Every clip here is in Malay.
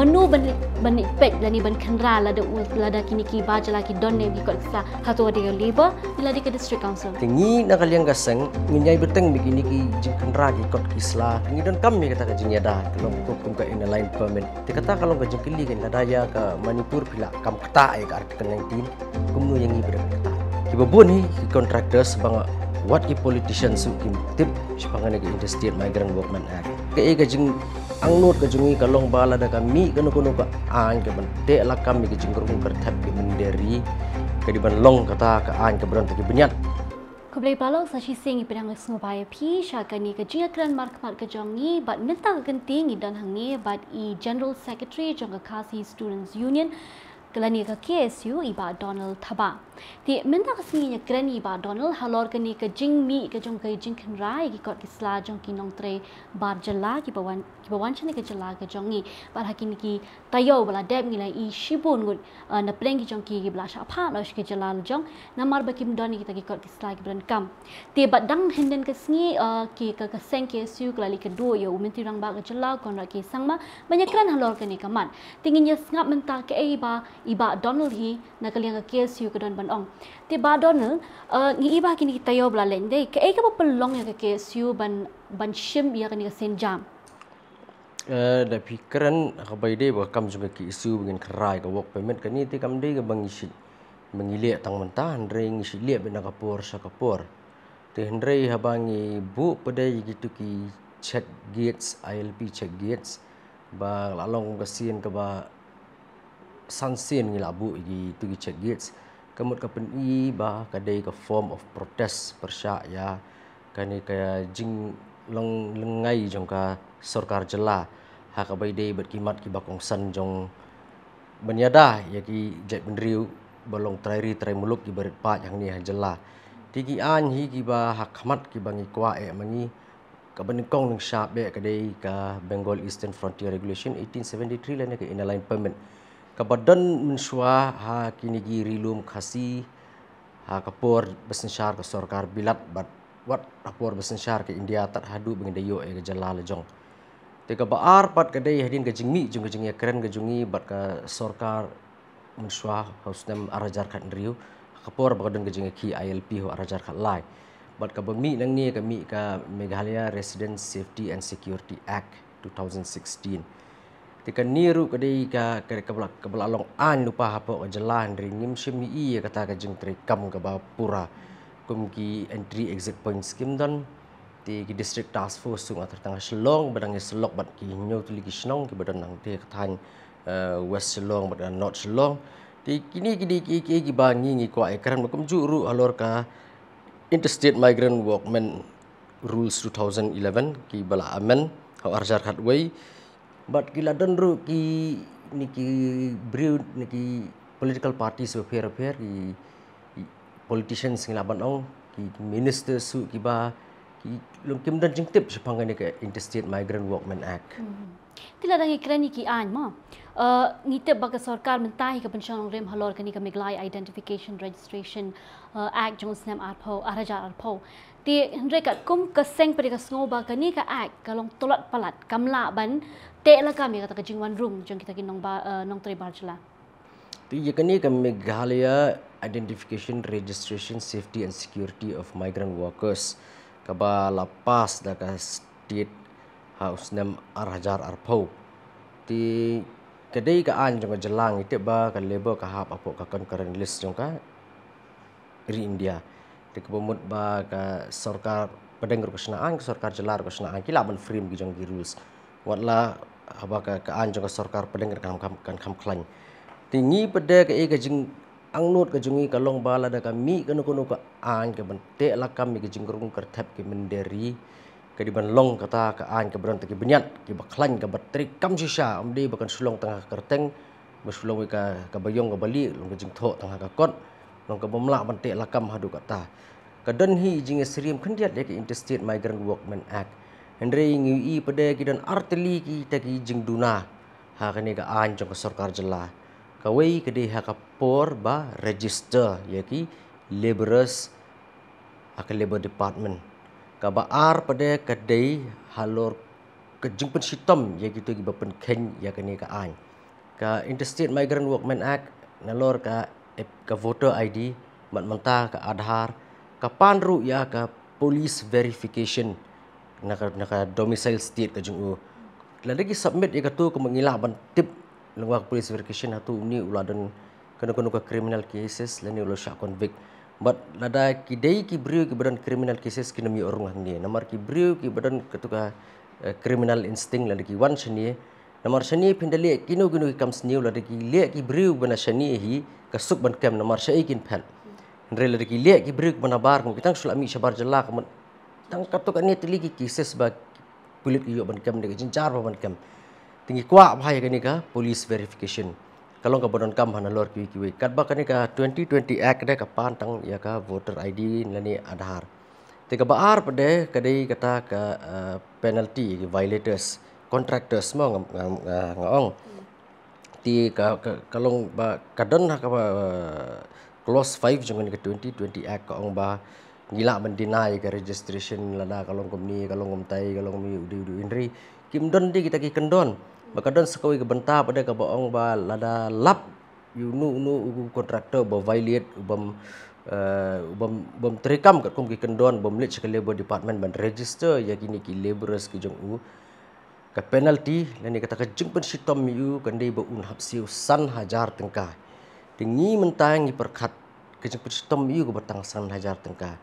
menu ban pek lani ban khandra lada kini ki bajala ki donne ki kot sa khato de labor lada ke district council tingi na kaliang gaseng nginyai beteng begini ki jing khandra ki kot isla ngi don kami kata ka jing yada kalau hukum ka in line permit ti kata kalau ka jing kili kan daya ka Manipur pila kam kata ai ka artikel 19 kumnu yang ngi ber kata ki babun hi contractors bang what ki politicians su kim tip sipangane ki Interstate Migrant Workmen Act ke ga jing angnut ka jungi ka long bala da kami kuno ka an ke ban de la kami ki jing kurung kertap ki menderi ke di ban long kata ka an ke beron ki benyat Kublai palong sashi sing ipirang sngobaya pi syakani ke jinga kran mark ke jongi but minta genting dan hangi but I General Secretary jonga Kasi Students Union kelani ke KSU iba Donald Thaba. Ti minta kesini kran iba Donald halor kani ke jing mi ke jong ke jing khnrai ki kot kisla jong ki nong tre bar jala ki bawan chane ke jala ke jongi bar hakini ki tayo bala deb ngi lai I shibun gut na preng ki jong ki bla sha pha no ke jala jong namar ba kim doni kita ki kot kisla ki bran kam. Ti badang hinden kesini ki ke seng KSU kelali kedua yo minti rang ba ke jala kon ra ki sangma banyak kran halor kani kaman. Tingin ngap minta ke iba Donald hi na kaliang ke KSU ke don ban ong ti ba Donald ngi iba kini tayo bla leng dei ke ka pelong ya ke KSU ban shim ya kani sen jam da pikiran kabai dei ba kam juga ki isu begin kerai ka work permit kani ti kam dei ka bangisit mengile tang mentah andre ngisi le bena kapur sa kapur ti andre habangi bu pedai gitu ki check gates ILP check gates ba lalong kasien ka ba sansin ngi labu gi tu gi check gates kamut ka pen I ba kadai ka form of protest persya ya kani kaya jing long lengai jong ka sarkar jela ha ka bai dei bet kimat ki bakong san jong banyada ya ki jek bendriu balong trairi trai muluk ki berit pa yang ni ha jela tigi an hi ki ba hakmat ki bangi kwa mangi ka banikong ning sharp be kadai ka Bengal Eastern Frontier Regulation 1873 lane ka inline permit kabadan mensua ha kini gi rilum khasi ha kapur besensyar ke sarkar bilat bat wat kapur besensyar ke India tat hadu beng dayo ke jalal jong te ka baar pat kadai hadin ke jingmi jung ke jingi keren ke jungi bat ka sarkar mensua hausnam arajar khat riu kapur bagadan ke jingi ki ILP ho arajar khat lai bat ka bemi nang ni ka mi ka Meghalaya Resident Safety and Security Act 2016 tika niru kadai ka kebelalong an lupa hapo jalan ringim shim I kata ka jing trekam ka ba pura kum ki entry exit point scheme don ti ki district task force sung atar tang Shillong badang selok bat ki nyo tu li ki Shillong ki badan nang te kathan West Shillong badan North Shillong ti kini ki bangi ngi kwa ekran kum juru alor ka Interstate Migrant Workmen Rules 2011 ki bala amen ha arjar khatway but kila donru ki niki brew niki political parties affair ki politicians ngila banong ki minister su ki ba ki lom kim dan jingtip sepangane ke Interstate Migrant Workmen Act tila dangi krani ki an ma ngite ba ka sarkar mentai ka pension rem halor kani ka Meglai Identification Registration Act jong snam arpho araja arpho ti hendre ka kum ka seng peri ka snoba kani ka act kalong tolat palat kamla ban te la kami kata ka jingwan room jong kita kinong ba nong tre barjla ti yakani ka Meghalaya Identification Registration Safety and Security of Migrant Workers ka ba lapas da ka state house nam arajar arpho ti kadai ka an jong jalang ite ba ka labor ka hap apo ka concurrent list jong ka ri India ti kebomut ba ka sarkar padeng kesnaan ke sarkar jelar kesnaan kila ban frame gi jong gi rules watla haba ka an jong sarkar padeng kan kam klan tingi pede ka e ka jing angnut ka jungi ka long bala da ka mi ka nuko ka an ka ban te la kam mi ka jing rung kertap ki menderi ka di ban long kata ka an ka bran ki benyat ki baklan ka batrik kam sisa amdi bakan sulong tengah kerteng besulong ka bayong ka bali long ka jing tho tengah ka kot long ka bomla ban te la kam hadu kata kadan hi jing seriam khandiat le ki Interstate Migrant Workmen Act endre ngi I pede ki dan arteli ki ta ki jing duna ha kani ka an jong ka sarkar jela kawai kede ha ka por ba register ya ki laborers ha ka labor department ka ba ar pede kede halor ke jingpen sitom ya gitu gi bapen ken ya kani ka an ka Interstate Migrant Workmen Act nalor ka voter ID mat mentah ka Aadhaar ka panru ya ka police verification naka domicile state ka jungu lagi submit ya tu ke mengilah ban tip lengwa police verification hatu ni uladan kena ka criminal cases lani ulo syak convict but lada kidai ki brio ki badan criminal cases ki nami orang hang namar ki brio ki badan ketuka criminal instinct lada ki wan shani namar shani pindali kino ki kam sniu lada ki le ki brio bana shani hi kasuk ban kem namar shai kin phel andre lada ki le ki brio bana bar ko kitang sulami shabar jalla kam tang katuk ani tili ki cases ba pulit ki yo ban kem de jinjar ban kem tinggi kwa bhai kani ka police verification kalau ka bodon kam hanalor ki ki kat ba kani ka 2020 act de ka pantang ya ka voter ID lani Aadhaar te ka baar pade kadai kata ka penalty violators contractors mo ngong ti ka kalau ba kadon ka clause 5 jangan ka 2020 act ka ong ba ngila ban deny ka registration lada kalau company kalau ngomtai kalau mi udi indri kim don di kita ki kendon bakadon sekoi ke benta pada ka baong ba lada lap you nu kontraktor ba violate bam terekam kat kum ki kendon bam lech ke labor department ban register ya kini ki laborers ki jong u ka penalty lani kata ka jingpen sitom yu kandai ba un hapsiu san hajar tengka tingi mentang ki perkhat ke jingpen sitom yu ko batang san hajar tengka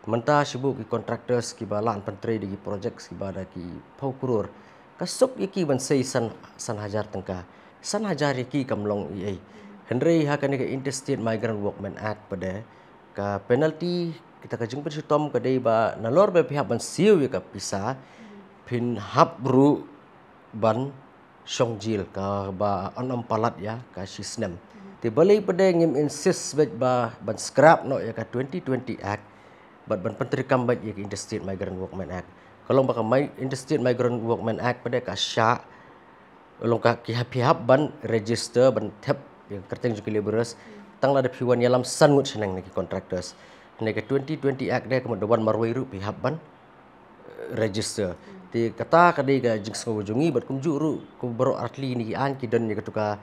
mentah sibuk ki contractors ki balan pentri di project ki bada ki pau kurur kasuk yaki ban sei san hajar tengka san hajar yaki kamlong ei henry ha kan ke Interstate Migrant Workmen Act pada ka penalty kita ka jingpen sitom ka dei ba nalor ba pihak ban siu ya ka pisa pin habru ban songjil ka ba anam palat ya ka sisnem te balai pada ngim insist ba ban scrap no ya ka 2020 Act ban penteri kambat ya ka Interstate Migrant Workmen Act kalau baka Interstate Migrant Workmen Act pada ka sya ulong ka kihap ban register ban tap yang kerteng juga laborers tang la da piwan yalam sangut senang niki contractors niki 2020 Act de kemudian wan marwai ru pihap ban register ti kata kadai ga jing sko jungi bat kum juru ku baro atli ni an ki don ni katuka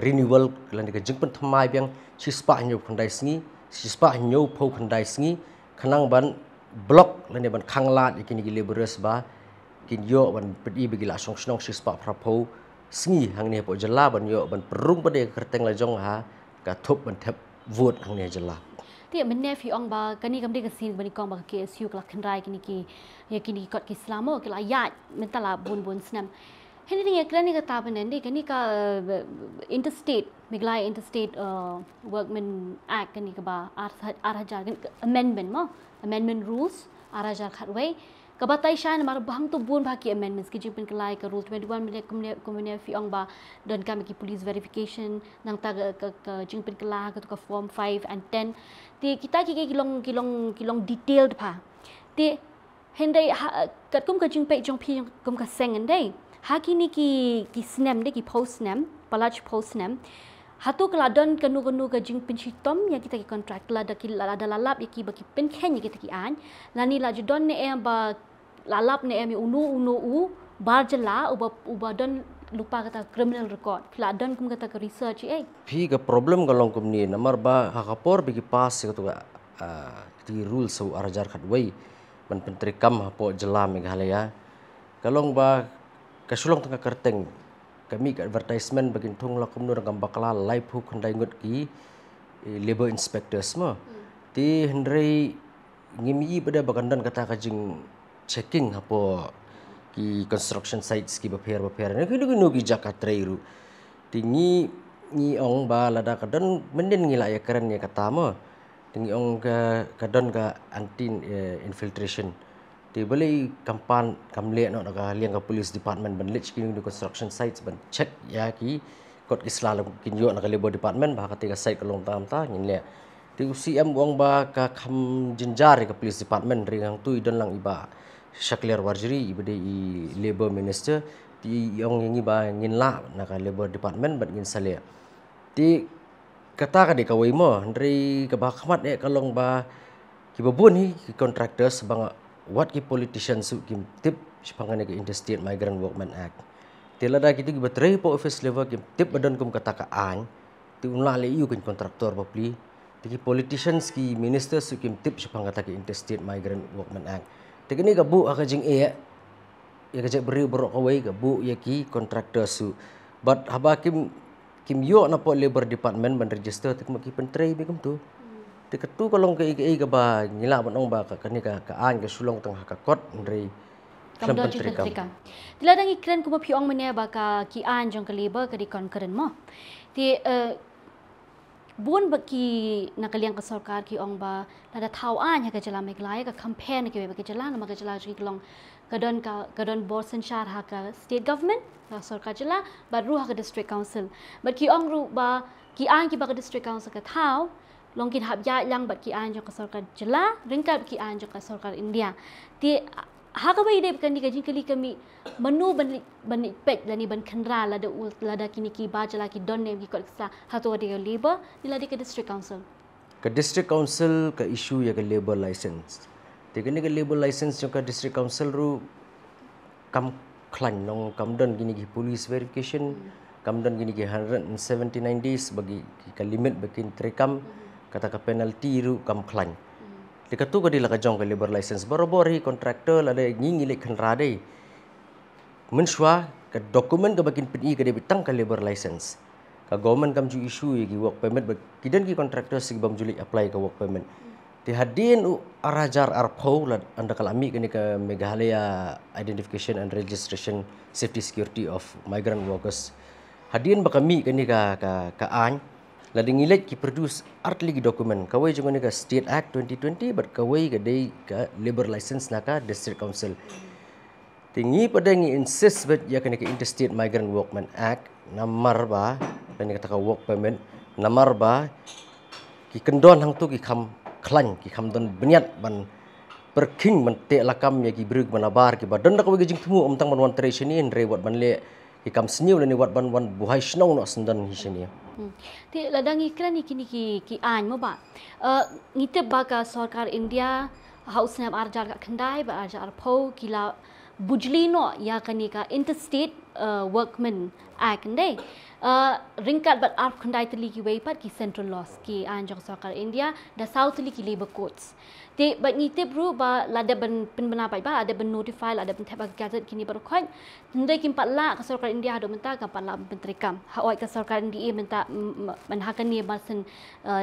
renewal lan ni jing pen thamai biang sispa nyu khandai sngi sispa nyu phau khandai sngi khanang ban blok lan ban khanglat ikini gi laborers ba kin yo ban pedi begila song snong sispa phraphau sngi hang ni po jala ban yo ban perung pade kerteng la jong ha ka thop ban thep vote hang ni jala ti menne fi ong ba kani kam de ka sin bani kong ba KSU kala khandrai kini ki ya kini kot ki islamo kala ayat mentala bun snam Henry ya krani ka taban ndi kani ka interstate miglai interstate workmen act kani ka ba arhajar amendment rules arajar khatway kabatai shan mar bang tu bun baki amendments ki jipin kelai ka rule 21 komune fi ong ba don kam ki police verification nang ta ka jipin kela ka form 5 and 10 ti kita ki kilong detailed pa ti hendai kat kum ka jingpe jong pi kum ka seng ndai hakini ki snam de ki post snam palach post snam hatu keladon kanu ka jing pensitom yang kita ki kontrak la ada lalap ki baki pen ken kita ki an lani la jodon ne em ba lalap ne em unu bar jela uba don lupa kata criminal record keladon kum kata ke research pi ka problem kalong kum ni namar ba hakapor bigi pas ka tu ti rule so arajar khatway ban pentri kam hapo jela Meghalaya kalong ba kasulong tengah kerteng kami ke advertisement bagin thong la kumno ngam bakla live hook handai ngut ki labor inspectors ma ti hendrei ngimi pada bagandan kata kajing checking hapo ki construction sites ki baper ne kinu ki Jakarta ru ti ni ong ba lada kadan menden ngila ya keren ya kata ma ti ong ka kadon ka anti infiltration ti boleh kampan kamle no ka liang ka police department ban lech kini construction sites ban check ya ki kot islam kin yo na ka labor department ba ka tiga site kalong tam ta ngin le ti UCM wong ba ka kham jinjar ka police department ringang tu idon lang iba Shaklir Warjiri ibade i labor minister ti yong ngi ba ngin la na ka labor department ban ngin sale ti kata ka de ka wei mo ndri ka ba khamat kalong ba ki babun hi contractors bang what ki politicians su kim tip sepangane ke Interstate Migrant Workmen Act tilada kita gibatrei po office level ki tip badan kum katakaan ti unla le iu kin kontraktor papli ti politicians ki ministers ki tip sepangata ki Interstate Migrant Workmen Act ti kini gabu akajing ya kajak beri borok kawai gabu ya ki kontraktor su but haba kim yo na po labor department ban register ti ki pentrei bikum tu ti ketu kolong ke ga ba ngila banong ba ka kani ka aan ka sulong tang hakakot ndrei Kamdon ju pentrikam. Tiladang ikran kuma piong mene baka ki an jong ka labor ka di concurrent mo. Ti buon baki nakaliang ka sarkar ki ong ba lada tau an ka jala meglaya ka campaign ki ba ka jala na maga jala ki long kadon board sanchar ha ka state government ka sarkar jala ba ru ha ka district council. But ki ong ru ba ki an ki ba ka district council ka tau long kin hab ya lang ba ki an jong ka sarkar jala ringkat ki an jong ka sarkar India. Ti haka ba ide kan diga jingkali kami menu ban pek lani ban khandra lada kini ki bajala ki donne ki kolsa hatu ade labor nila di ke district council ka issue ya ke labor license tegani ke labor license jo ka district council ru kam klan nong kam don gini ki police verification kam don gini ki 179 days bagi ka limit bakin trekam kata ka penalty ru kam klan Dikatu ka dila ka jong ka labor license boro-boro kontraktor ada ngingilek khandra dei menswa ka dokumen ka bakin pni ka debitang ka labor license ka government kam ju issue gi work permit kidan ki kontraktor sig bam juli apply ka work permit ti hadin u arajar arpho la anda kalami kini ka Meghalaya Identification and Registration Safety Security of Migrant Workers hadin bakami kini ka an la dingilet ki produce art lagi dokumen kawai jangan ka State Act 2020 but kawai ka dei ka labor license naka district council tinggi pada ngi insist bet ya kena ka Interstate Migrant Workmen Act namar ba dan kata ka work permit namar ba ki kendon hang tu ki kham klan ki kham don beniat ban perking ban te lakam ya ki brug manabar ki badan ka wigi jing tumu omtang ban wan tradition in re wat ban le ki kam sniu le ni wat ban wan buhai snong no sendan hisenia Ti ladang ikran kini ki an mo ba ngite ba ka sarkar India house nam arjar ka khandai ba arjar pho kila bujli no ya kani ka Interstate Workmen Act ndai ringkat bat arf khandai tali ki wei pat ki central laws ki an jong sarkar India da south li ki labor codes te bat ngite bru ba lada ban penbena ba ada ban notify ada ban tabak gazette kini baru khoi ndai kim patla ka sarkar India do menta ka patla pentrikam ha oi ka sarkar India menta man hakani basen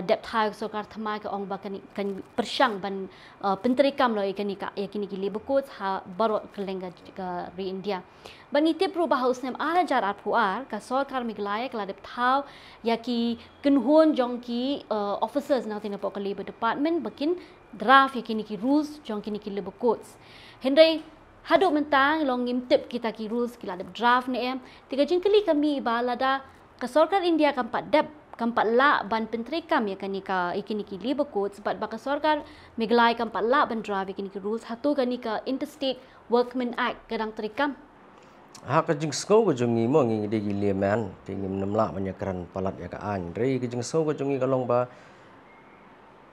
depth high sarkar thamai ka ong ba kan persyang ban pentrikam lo ikani ka yakini ki labor codes ha baru kelenga ka re India ban ngite bru ba house nam ara jar ar puar ka sarkar Meghalaya ka dep thau yaki kenhon jong ki officers na tina pok labor department bakin draft yakini ki rules jong kini ki labor codes hendai hadu mentang long ngimtip kita ki rules kila ada draft ne em tiga jingkali kami balada ka sarkar India kampat dep kampat la ban pentrikam yakini ka ikini ki labor codes but baka sarkar Meghalaya kampat la ban draft yakini ki rules hatu kani ka Interstate Workmen Act kadang trikam ha ka jing sko ko jongi mo ngi de gi leman tingim namla manyakran palat ya ka an re ki jing sko ko jongi kalong ba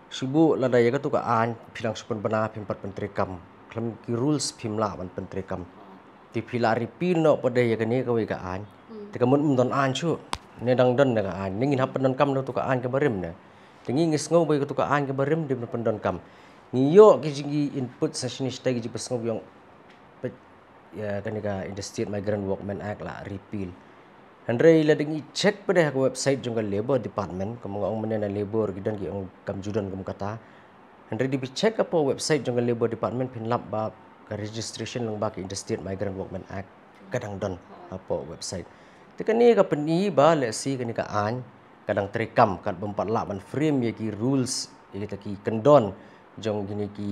Subu lada ya tu ka an pilang supan bana pimpat pentrikam klam ki rules pimla ban pentrikam ti pilari pino pada ya kani ka we ka an ti kamun don an chu ne dang don ka an ningin hapan don kam tu ka an ka barim ne tingi ngis ngau bai ka tu ka an ka barim di pendon kam ngiyo ki jingi input session stay ki pesngau yang ya kani ka Interstate Migrant Workmen Act la repeal Andre la dengi check pada ka website jong ka labor department kamu ang mena labor gidan ki ang kamjudan kamu kata Andre di check apa website jong ka labor department pinlap ba ka registration lang ba ka Interstate Migrant Workmen Act kadang don apa website tekani ka peni ba le si kani ka an kadang trekam kat bempat la ban frame ya ki rules kita ki kendon jong gini ki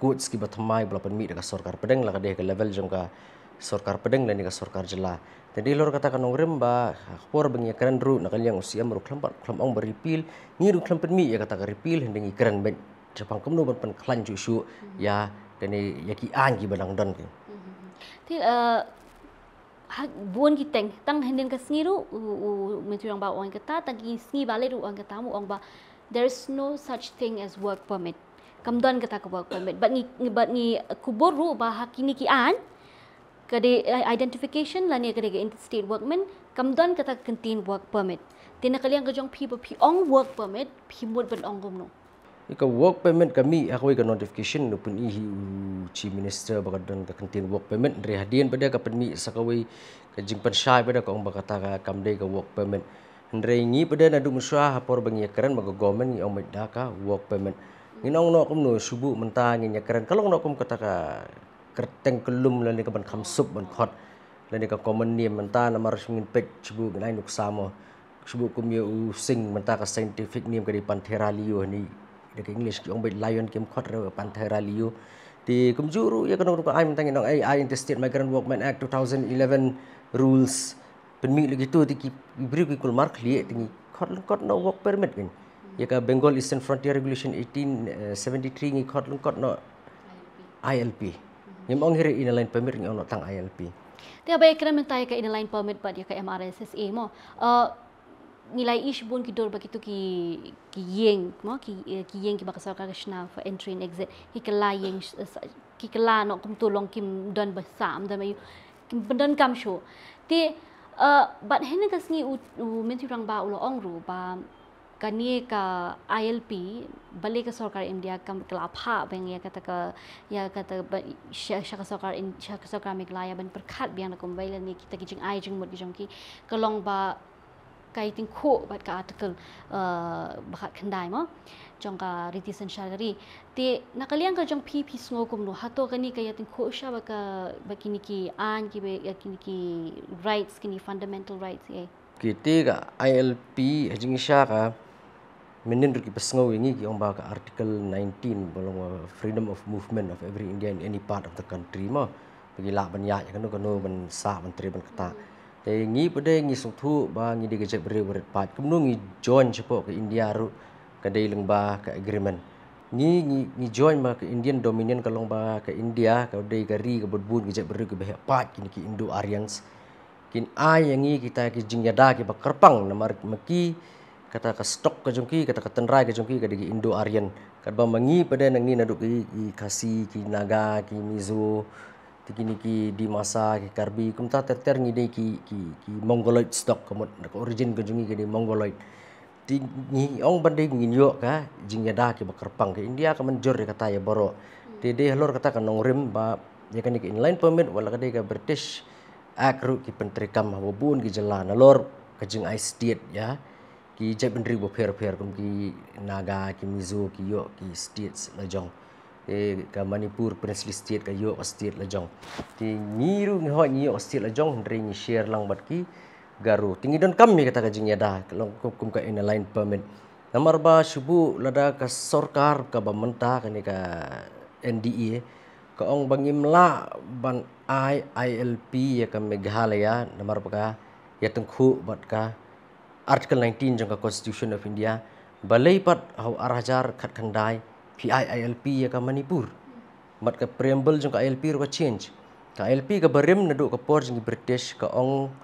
codes ki batmai belapan mi ka sarkar pedeng la ka de ka level jong ka sarkar pedeng dan ka sarkar jela jadi lor kata kan ongrem ba khor bengi keren ru nakaliang usia meru klampat klam ong beripil ngiru klampet mi ya kata ka repeal hendengi keren ben japang kemno ban pen klan ju su ya kani ya ki an ki badang don ki ti buon ki tang henden ka sngiru mentu yang ba ong kata tagi sngi bale ru ong kata mu ong ba there's no such thing as work permit kamdon kata ka work permit but ni kubur ru ba hakini ki an Kade identification lani kade interstate workmen kamdan kata contain work permit. Tina kalian kajong people ong work permit mud ban ong gumno. Ika work permit kami aku ika notification no pun ihi chief minister bakadan ka contain work permit dari hadian pada ka penmi sakawai ka jingpan syai pada ka ong bakata ka kamdai ka work permit. Ndre ngi pada nadu musya hapor bangi keren baga government ngi ong ka work permit. Nginong no kum no subu mentah ngi keren kalong no kum kata ka kerteng kelum lani ka ban khamsup ban khot lani ka common name mentah na marus ngin pek subu ngai nuk samo subu kum ye sing mentah ka scientific name ka di Panthera leo ni dekat English ki ong bai lion kim khot re Panthera leo ti kum juru ya kanong ka ai mentang nong ai interstate migrant workmen act 2011 rules penmi lagi tu ti ki beri ki kul mark li tingi khot no work permit kan ya ka Bengal Eastern Frontier Regulation 1873 ngi khot no ILP yang ong hiri inaline permit ngi ono tang ILP Tiap baik kena mentai ka inaline permit bad ya ka MRSSA mo nilai ish bun ki dor begitu ki yeng mo ki yeng ki bakasar ka shna for entry and exit ki kala yeng ki kala no kum tulong kim don basam dan mayu kim bendan kam show ti but hen ka sngi u menti rang ba ulo ong ru ba kani ka ILP balik ka sarkar India kam kala pha beng ya kata syaka sarkar Meghalaya ban perkhat biang na kumbai ni kita ki jing ai jing mut jong ki kalong ba kai ting kho bat ka article bakhat khandai mo jong ka riti sanshagari te nakaliang ka jong pp sngo kum no hato kani ka yating kho sha ba ka bakini ki an ki be yakini ki rights kini fundamental rights ye kiti ka ILP hajing sha ka menen ki pasngau ingi ki ong ba ka article 19 bolong freedom of movement of every Indian in any part of the country mo bagi la ban ya kan no ban sa ban tri ban kata te ngi pade ngi suthu ba ngi de gejek beri berit pat kumnu ngi join cepo ke India ru ka dei leng ba ka agreement ngi join ba ke Indian Dominion kalong ba ke India ka dei gari ka bodbun gejek beri ke behek pat kini ki Indo Aryans kin ai ngi kita ki jingyada ki ba kerpang namar maki kata ka stok ka jongki kata ka tenrai ka jongki ka digi Indo Aryan kad ba mangi pada nang ni naduk ki Khasi ki Naga ki Mizo tikini ki di masa ki Karbi kumta ter ngi dei ki Mongoloid stock kamot ka origin ka jongi ka di Mongoloid ti ngi ong bandai ngi yo ka jingyada ki bakarpang ka India ka manjor kata ya boro ti de halor kata ka nong rim ba ya kan ki inline permit wala ka dei ka British akru ki pentrikam habun ki jalan alor ka jing I state ya ki jai bendri bo pher kum ki Naga ki Mizo ki yo ki states la jong ka Manipur princely state ka yo state la jong ti ngiru ngi ho ngi yo state la jong ndri ngi share lang bat ki garu tingi don kami kata ka jingyada kalong kum ka inaline permit namar ba subu lada ka sarkar ka ba mentah ka ni ka NDA ka ong bangim la ban ILP ya ka Meghalaya namar ba ka ya tengku bat ka Article 19 jong ka Constitution of India balai pat hau arajar khat khandai PILP ya ka Manipur mat ka preamble jong ka ILP ro ka change ka ILP ka barim nadu ka por jong British ka ong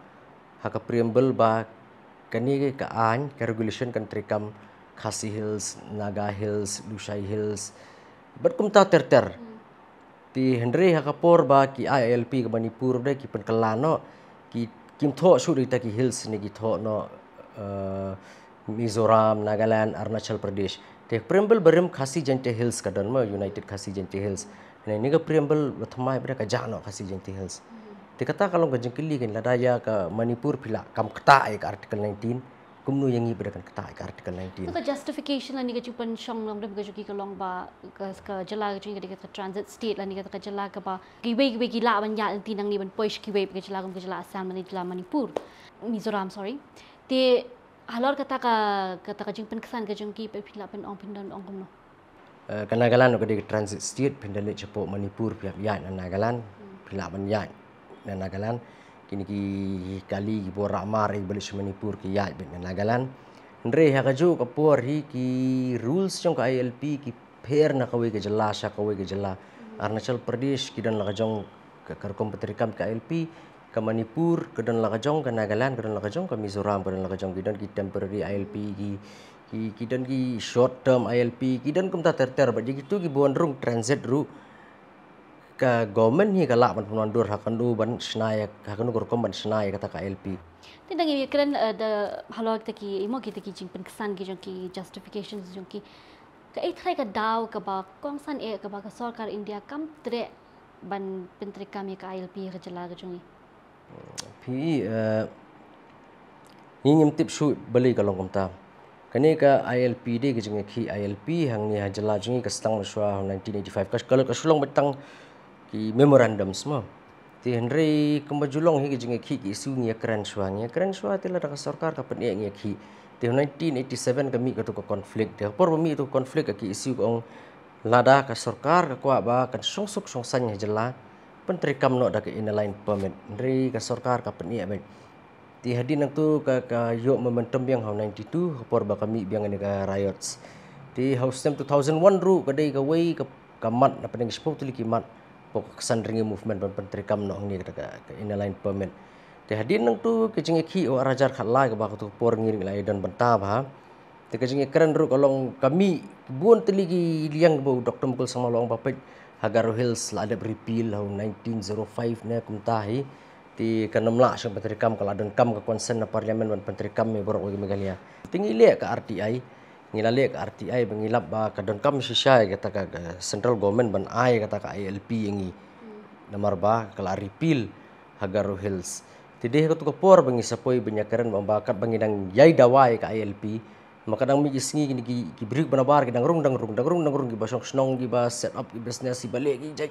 ha ka preamble ba kani ka an ka regulation country kam Khasi Hills Naga Hills Lushai Hills bat kum ta ter ti hendre ha ka por ba ki ILP ka Manipur da ki pen kalano ki kim tho su ta ki hills ni ki tho no Mizoram, Nagaland, Arunachal Pradesh. Te preamble barim Khasi Jante Hills ka don mo United Khasi Jante Hills. Ni ga preamble bathmai bra ka jano Khasi Jante Hills. Te kata kalau ka jengkili kan ladaya ka Manipur pila kam kata ai ka article 19 kumnu yangi bra kan kata ai ka article 19. So the justification la ni ga chupan shong long dam ga juki ka long ba ka jala ga jinga ka transit state la ni ga ka jala ka ba giwe ki la ban ya tinang ni ban poish giwe ka jala Assam ni jala Manipur Mizoram sorry ti halor kata ka jing penkesan ka jing ki pe phila pen ong pindan ong kumno Nagaland ka di transit state pindan cepo Manipur pihak ya Nagaland phila ban ya Nagaland kini ki kali ki bor ramar i balik Manipur ki ya ben Nagaland ndre ha ka jo ka por hi ki rules jong ka ILP ki pher na kawe ke jala sha kawe ke jala Arunachal Pradesh ki dan la ka jong ka karkom petrikam ka ILP ka Manipur ka dan la ka jong ka Nagaland ka dan la ka jong ka Mizoram ka dan la ka jong ki dan ki temporary ILP ki dan ki short term ILP ki dan kum ta ter ba gitu ki bon rung transit ru ka government hi ka la ban penondur hakanu ban snaya hakanu korkom ban snaya kata ka ILP. Tidak ini keren ada halal kita ki imo kita ki jing penkesan ki jong ki justification jong ki ka try ka daw ka ba kongsan ka ba ka sarkar India kam tre ban pentri kami ka ILP ka jala ka jong Pi ni nyim tip su beli ka long kamta. Kani ka ILP de ki jing ki ILP hang ni hajala jing ka stang swa 1985 kalau ka sulong betang ki memorandum semua. Ti Henry kembajulong hi ki jing ki isu ngi kran swa tila da ka sarkar ka pen ngi ki. Ti 1987 kami ka tu ka konflik de por mi tu konflik ka ki isu ong lada ka sarkar ka kwa ba kan songsuk songsan hajala penteri kam no da ka inline permit. Henry ka sarkar ka pen ngi Ti hadin tu ka yo momentum yang 92 por ba kami biang ni ka riots. Ti house 2001 ru ka dei ka way ka mat na pening sport tuli ki mat pok kesan ringi movement ban penteri kam no ni ka inline permit. Ti hadin tu ke jingi ki o rajar khat lai ka ba tu por ngiring lai dan benta ba. Ti ka jingi keren ru kalong kami buon tuli ki liang bo Dr. Mukul sama long bapet Hagaro Hills la ada repeal 1905 na kumtahi. Ti kanamla sang penteri kam kalau adon kam ke konsen na parlimen ban penteri kam me borok gi megalia tingi le ka RTI ngilale ka RTI bangilap ba kadon kam sisya kata ka central government ban ai kata ka ILP yangi namar ba kala repeal Hagaro Hills ti de ko por bangi sapoi banyakaran bakat bangi dang yai dawai ka ILP makadang mi isngi gini ki brik banabar ki dang rung gi basong snong gi ba set up gi business si balik gi jai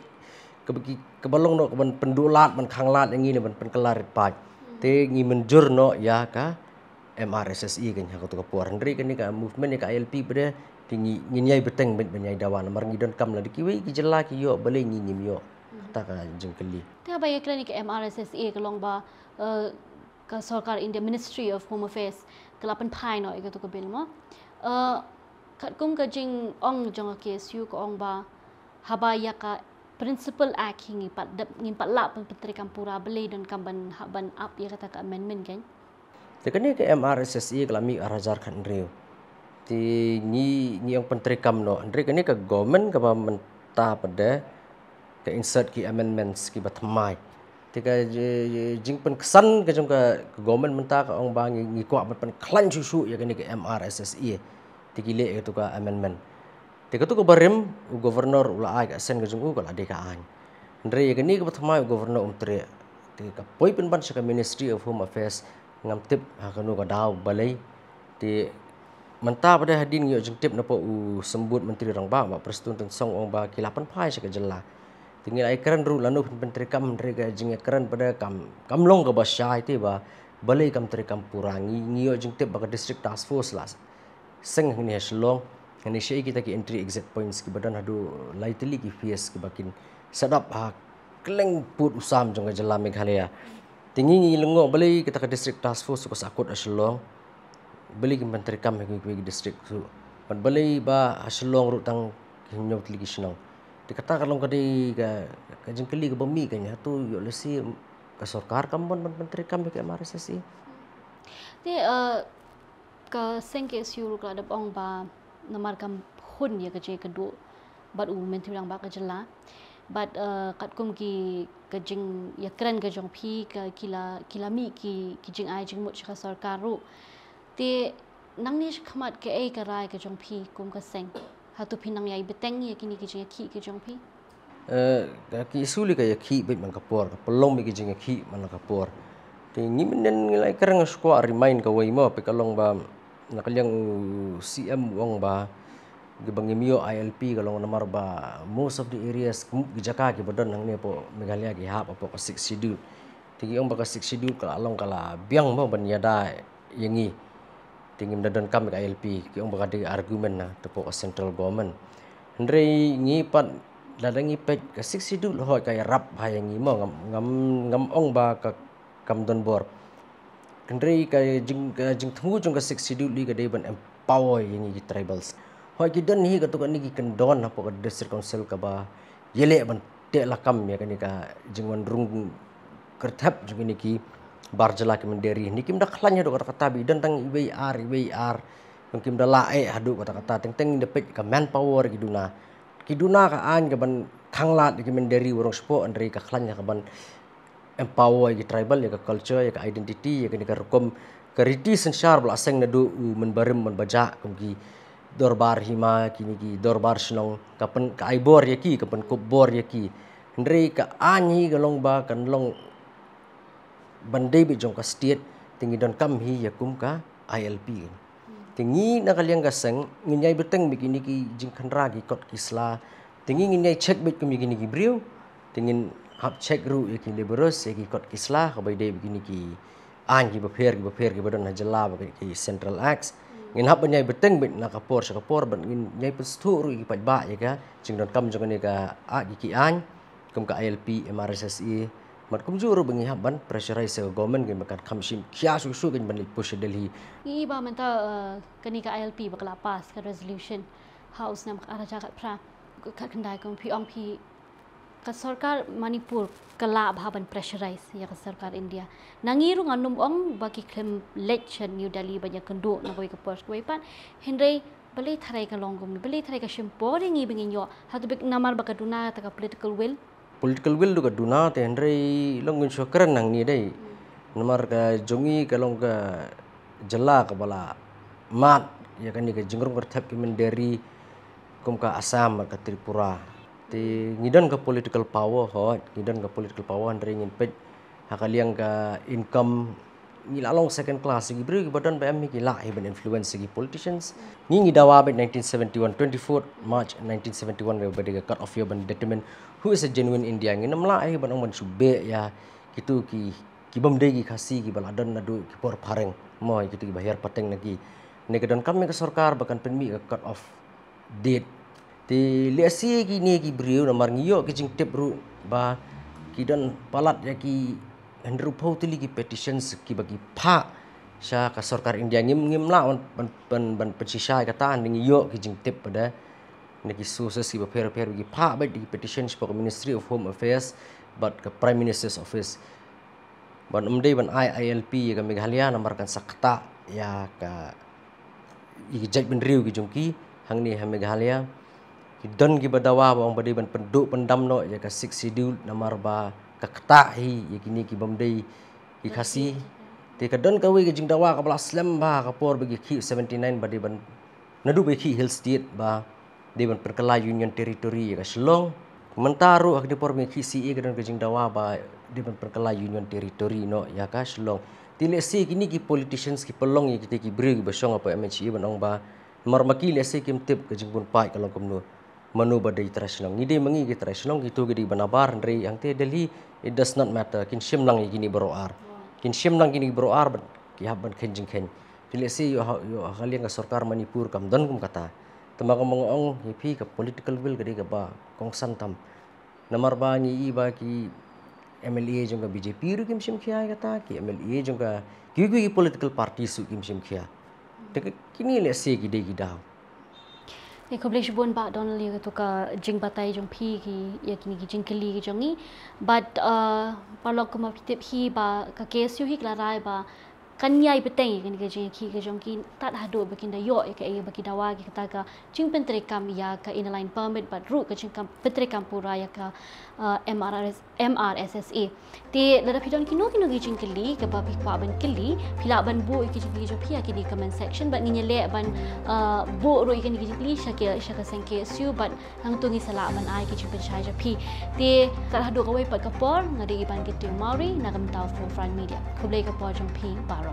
kebalong no ban pendulat ban khanglat yang ini ban penkelarit paj te ngi menjur no ya ka MRSSI kan ha to kapor ndri kan ni ka movement ni ka ILP pada tingi nginyai beteng ben benyai dawan mar ngi don kam la dikiwi ki jela ki yo bale ngi nyim yo kata ka jengkeli te ba ye kren ni ka MRSSI ka long ba ka sarkar India Ministry of Home Affairs kelapan phai no ka to ka bil mo kat kum ka jing ong jong ka su ko ong ba haba ya ka principal act hingi pat la penteri kampura beli dan kamban ban up ya kata ka amendment kan te kan ni ke MRSSI kelami arajar kan rio ti ni yang penteri kam no andre kan ni ka government ka menta pada ke insert ki amendments ki batmai ti ka jing pen kesan ka jong ka government menta ka ong bang ngi kwa pen klan susu ya kan ni ke MRSSI ti ki le tu ka amendment Teka tu ke barim governor ula ai ka sen ke jungku kala deka an. Andre ye kini ke pertama governor tre. Teka poi pen ban saka Ministry of Home Affairs ngam tip ha kanu ka daw balai ti menta pada hadin yo jeng tip napa sembut menteri rang ba presiden tun song ong ba kilapan phai saka jela. Tinggal ai keren ru lanu menteri kam andre ka jeng keren pada kam long ka ba syai ti ba balai kam menteri kam purangi ngiyo jeng tip ba ka district task force las. Seng ni haslong Ini syai kita ki entry exit points ki badan hadu laiteli ki fees ki bakin sedap ha kleng put usam jong jela Meghalaya. Tingi ngi lengo beli kita ke district task force ko sakut aslong. Beli ki menteri kam ki district su. Pan beli ba aslong ru tang hinyo tli ki snong. Dikata kalong ka di ka jengkeli ka bami kan tu yo lesi ka sarkar kam bon menteri kam ki MRSSI. Ti ka sengke siur ka dap ong ba namar kam hun ya ke kedua bat menteri lang ba ka jela bat kat kum ki ka jing ya keren ka jong phi ka kilami ki jing ai jing mut ka sarkar ru ti nang ni khmat ke ai ka rai ka jong phi kum ka seng hatu phi nang yai beteng ya kini ki jing ki jong phi ki suli ka ya ki bet man kapor pelong mi ki jing ki man kapor ti ngi menen ngai kerang skwa remind ka wai mo pe kalong ba nakalyang CM wong ba gibangimio ILP kalong namar ba most of the areas gijaka ki bodon nang ne po Meghalaya ki hap po ka 6 schedule tigi ong ba ka 6 schedule kala along kala biang mo ban yada yangi tingim dadon kam ka ILP ki ong ba ka di argument na to po ka central government andre ngi pat dadangi pet ka 6 schedule ho ka rap ha yangi mo ngam ong ba ka kam don bor Kendri ka jing tunggu jong ka 6 schedule li ka dei ban empower yang gi tribals. Hoi ki dan hi ka tu kan ni kendon apa ka district council ka ba yele ban te lakam ya kan ni ka jing wan rung kertap jong ni ki barjala ki menderi ni kim dak khlannya do kata bi dan tang IWR yang kim da lae hadu kata teng teng depet ka manpower ki duna ka an ka ban khanglat ki menderi warong spo andrei ka khlan ya kaban empower ki tribal ya ka culture ya ka identity ya ka rukom ka riti sensar bla aseng na du menbarim menbaja ki dorbar hima kini ki dorbar snong kapan ka aibor ya ki kapan kubor ya ki andrei ka anyi galong ba kan long bandai bi jong ka state tingi don kam hi ya kum ka ILP tingi nakaliang gaseng nginyai beteng bikini ki jing khandra ki kot kisla tingi nginyai check bit kum bikini ki briu tingin hap check ru ki liberos ki kot kisla ka bai dei bikini ki an ki baper ki badon hajala ki central acts ngin hap nyai beteng bit nakapor sakapor ban ngin nyai pestu ru ki pajba ya ka jing don kam jong ni ka a ki an kum ka ILP MRSSE mat kum juru bengi haban pressurize government gen makan khamsim khia su gen ban push Delhi i ba menta kani ka ILP bakla pass ka resolution house nam ara jagat pra ka kandai kong pi ong pi ka sarkar Manipur kala bhaban pressurize ya ka sarkar India nangiru nganum ong baki klem election New Delhi banyak kendo na boy ka pors ko pan henry balai tharai ka longom balai tharai ka shempori ngi bengin yo hatu bek namar bakaduna ta ka political will duga duna te henry longun syukran nang ni dai nomor ka jongi ka long ka jela ka bala mat ya kan ni ka jingrum ka thap ki menderi kum ka Assam ka Tripura te ngidon ka political power henry ngin pet hakaliang ka income ngilalong second class gi bri badan ba mi ki la even influence gi politicians ngi dawa 1971 24 March 1971 we bade cut off your ban determine who is a genuine India ngi namla ai ban ong sube ya gitu ki bamde gi khasi ki baladon nadu ki por phareng moi gitu ki bayar pateng nagi ne kedon kami ke sarkar bahkan penmi cut off date ti lesi ki ne ki brio namar ngiyo ki jing tip ru ba ki don palat ya ki Andrew Pautili ki petitions ki bagi pha sya ka sarkar India ngim la ban pensisai kata ning yo ki jing tip pada neki sources ki per ki pha ba di petitions for Ministry of Home Affairs but ke Prime Minister's Office ban umdei ban ILP ka Meghalaya namar kan sakta ya ka i jaj ben riu ki jongki hang ni ha Meghalaya ki don ki badawa bang badai ban penduk pendam no ya ka 6 schedule namar ba kakta hi yakini ki bamdei ki khasi te kadon kawe ki jingdawa ka bala slam ba ka por bagi ki 79 badi ban nadu be ki hill state ba de ban perkala union territory ka Shillong mentaru ak de por me ki CA kadon ka jingdawa ba de ban perkala union territory no ya ka Shillong tile si kini ki politicians ki pelong ki te ki brig ba song apa MHE ban ong ba marmaki le se kim tip ka jingbun pai kalong komno manu badai tradisional ngide mangi ki tradisional gitu gidi banabar ndrei yang te Delhi it does not matter kin shimlang gini beroar kin shimlang gini beroar ki haban kenjing ken tile si yo haliang ka sarkar Manipur kam don kum kata tamaga mongong hipi ka political will gadi ka ba kong santam namar ba ni iba ki MLA jong ka BJP ru kim shim khia kata ki MLA jong ka ki political party su kim shim khia te kini le se gide gidau Ekoblesh bon ba Donald ya tu ka jing batai jong phi ki ya kini ki jing keli ki jongi but parlok ko ma tip hi ba ka case yu hi klarai ba kanyai peteng kini ka jing ki jong ki tat hadu bakin da yo ka e baki dawa ki kata ka jing pentre kam ya ka inline permit but ru ka jing kam pentre kam pura ya ka MRSSA te lada pidon kino ki jing keli ka ba pikwa ban keli pila ban bu ki jing phi ki di comment section but nginya le ban bu ru ki jing keli shaka sengke su but hang tungi sala ban ai ki jing penchai ja phi te tat hadu ka wai pat ka por ngadi ban ki tu mauri nagam tau for front media kublai ka por jong phi baro